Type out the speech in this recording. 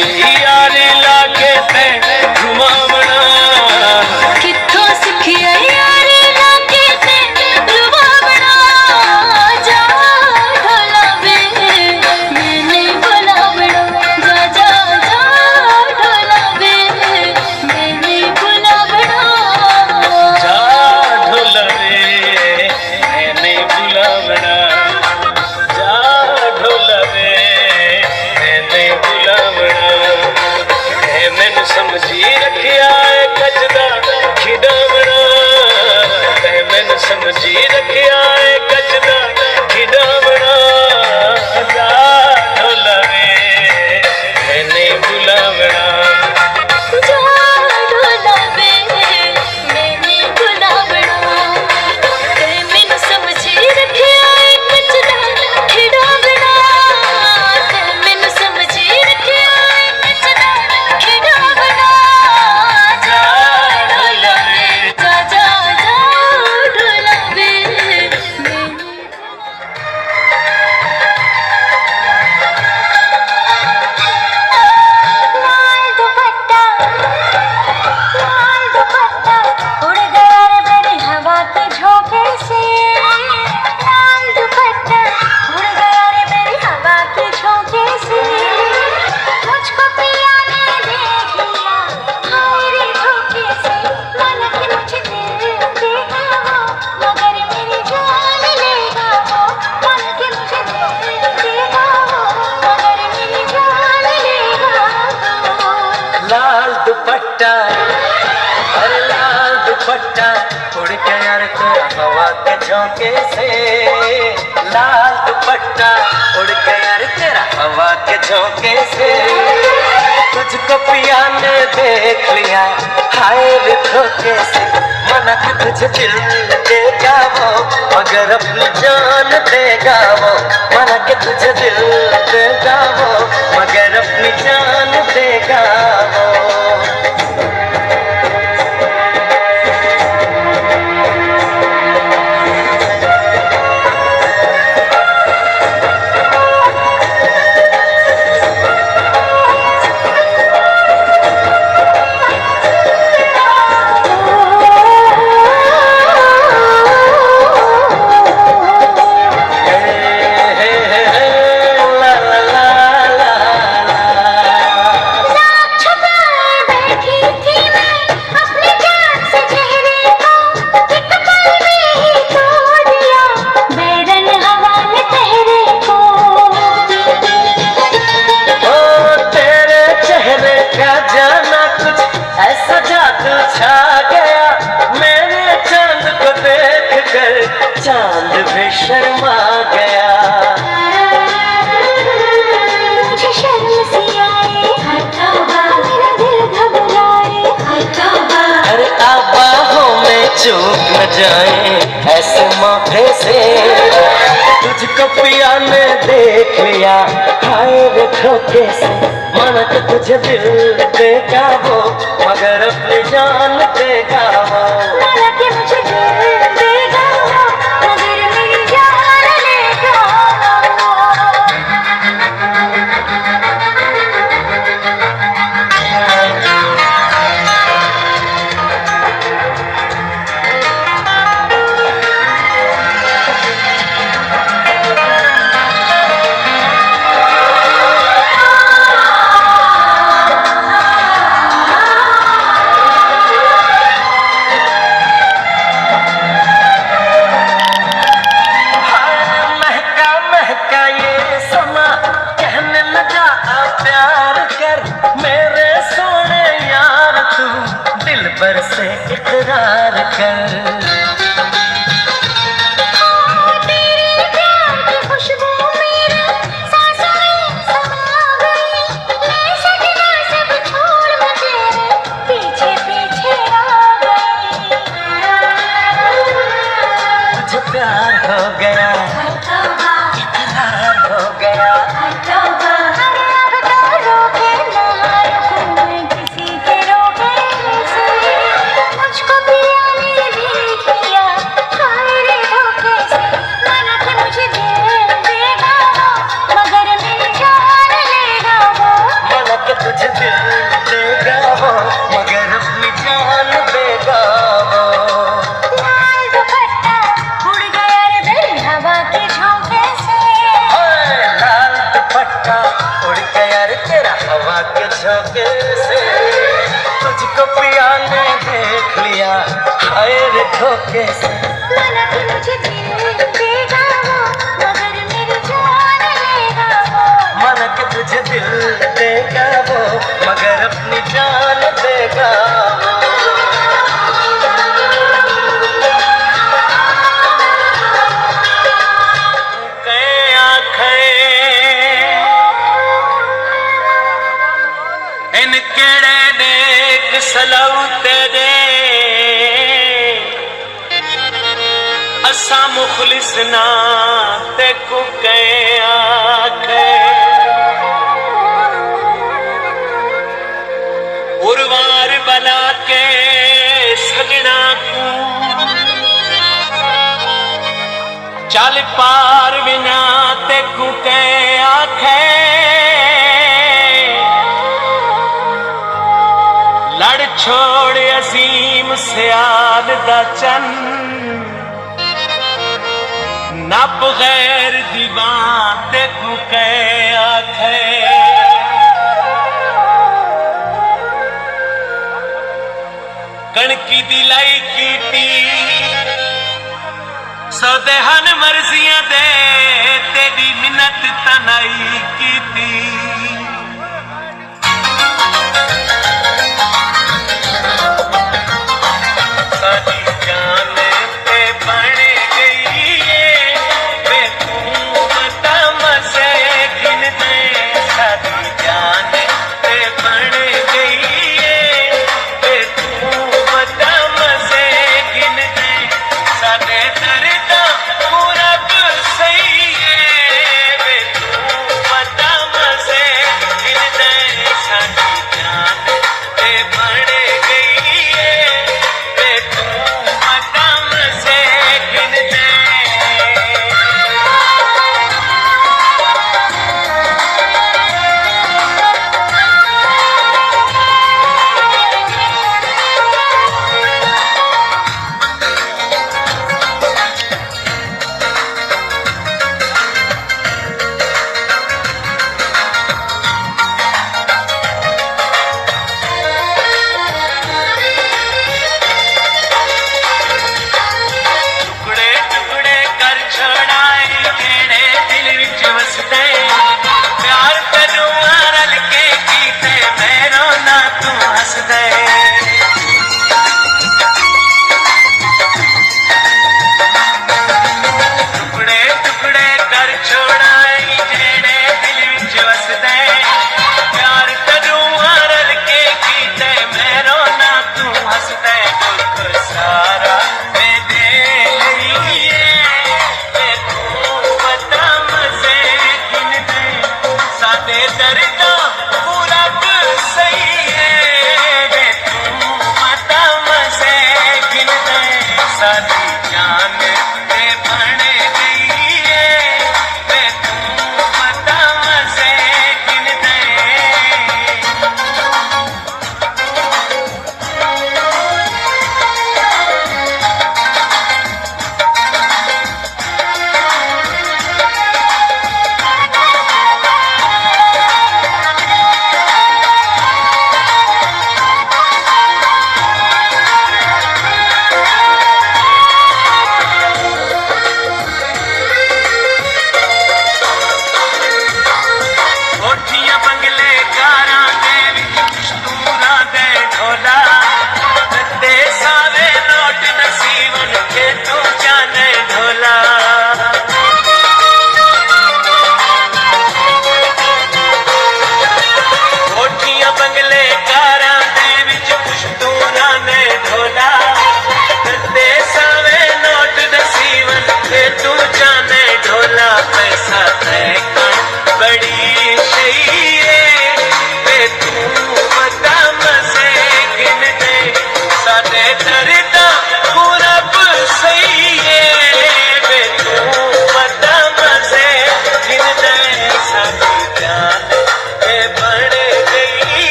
सिखी यारी लाके ते घुमावना कित्थों सिखी यारी लाके ते घुमावना जा ढोला वे मैंने बुलावना जा जा जा ढोला वे मैंने बुलावना जा ढोला वे मैंने बुलावना जा ढोला वे मैंने बुलावना मैनू समझी रखिया है कजदा खिडावना मैनू समझी रखिया है कजदा खिडावना जा ढोला वे मैंने बुलावना जा ढोला वे मैंने बुलावना मैनू समझी रखिया है कजदा खिडावना मैनू समझी रखिया है कजदा खिडावना जा ढोला वे जा जा जा ढोला वे लाल दुपट्टा उड़ गया रे मेरी हवा के झोंके से लाल दुपट्टा उड़ गया रे मेरी हवा के झोंके से मुझको पिया ने देख लिया हाय रे धोखे से मन के मुझे दिल देगा वो मगर मेरी जान लेगा वो मन के मुझे दिल देगा वो मगर मेरी जान लेगा वो लाल दुपट्टा अरे लाल दुपट्टा उड़ गया रे तेरा हवा के झोंके से लाल दुपट्टा उड़ गया रे तेरा हवा के झोंके से तुझको पिया ने देख लिया हाय रे धोखे से मना के तुझे दिल देगा वो मगर अपनी जान देगा वो मना के तुझे दिल देगा वो मगर अपनी जान देगा वो चांद भी शर्मा गया मुझे शर्म सी आए मेरा दिल घबराए अरे आबाहों में चूक न जाए ऐसे मौके से तुझको पिया ने देख लिया हाय रे धोखे से माना कि तुझे दिल देगा वो मगर अपनी जान देगा वो माना कि मुझे दिल देगा वो मगर मेरी जान लेगा पर से इकरार कर तेरे प्यार की खुशबू मेरी सांसों में समा गई मैं सजना सब छोड़ मैं तेरे पीछे पीछे आ गई मुझे प्यार हो गया इकरार हो गया मुझको पिया ने तेरे धोखे से। माना कि मुझे दिल देगा वो, मगर मेरी जान लेगा वो। माना कि तुझे दिल देगा वो, मगर अपनी जान देगा वो। इन केड़े नेक सलाऊ तेरे, असा मुखलिस ना तेको कहे आखे। उर्वार बला के सगना को, चल पार बिना तेको कहे आखे। लड़ छोड़ अजीम सियाल दा चन, नब गैर दीवान तेकू कह आखे। कणकी दिलाई कीती सौदेहन मर्जियां दे, तेरी मिन्नत तनाई कीती।